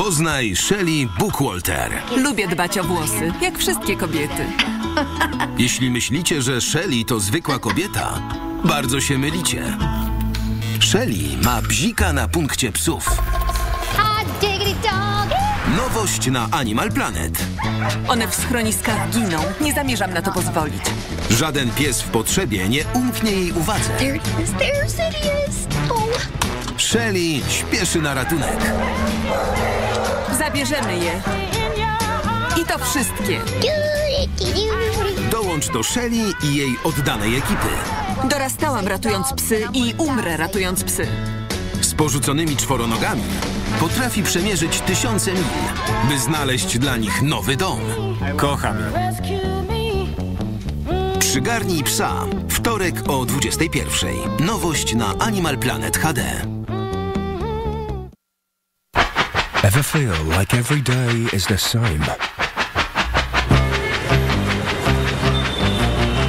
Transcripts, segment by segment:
Poznaj Shelley Bookwalter. Lubię dbać o włosy, jak wszystkie kobiety. Jeśli myślicie, że Shelley to zwykła kobieta, bardzo się mylicie. Shelley ma bzika na punkcie psów. Nowość na Animal Planet. One w schroniskach giną. Nie zamierzam na to pozwolić. Żaden pies w potrzebie nie umknie jej uwadze. Shelley śpieszy na ratunek. Zabierzemy je. I to wszystkie. Dołącz do Shelley i jej oddanej ekipy. Dorastałam ratując psy i umrę ratując psy. Z porzuconymi czworonogami potrafi przemierzyć tysiące mil, by znaleźć dla nich nowy dom. Kocham. Przygarnij psa. Wtorek o 21:00. Nowość na Animal Planet HD. Ever feel like every day is the same?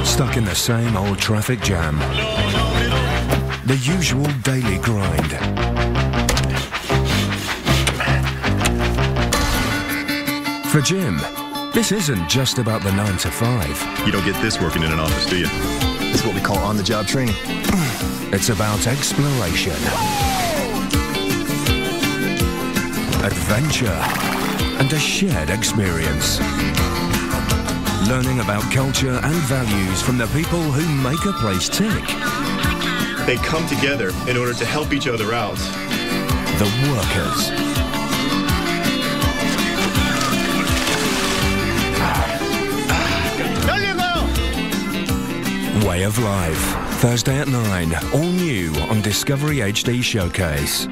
Stuck in the same old traffic jam. The usual daily grind. For Jim, this isn't just about the 9 to 5. You don't get this working in an office, do you? This is what we call on-the-job training. It's about exploration, adventure, and a shared experience. Learning about culture and values from the people who make a place tick. They come together in order to help each other out. The workers. Way of Life. Thursday at 9. All new on Discovery HD Showcase.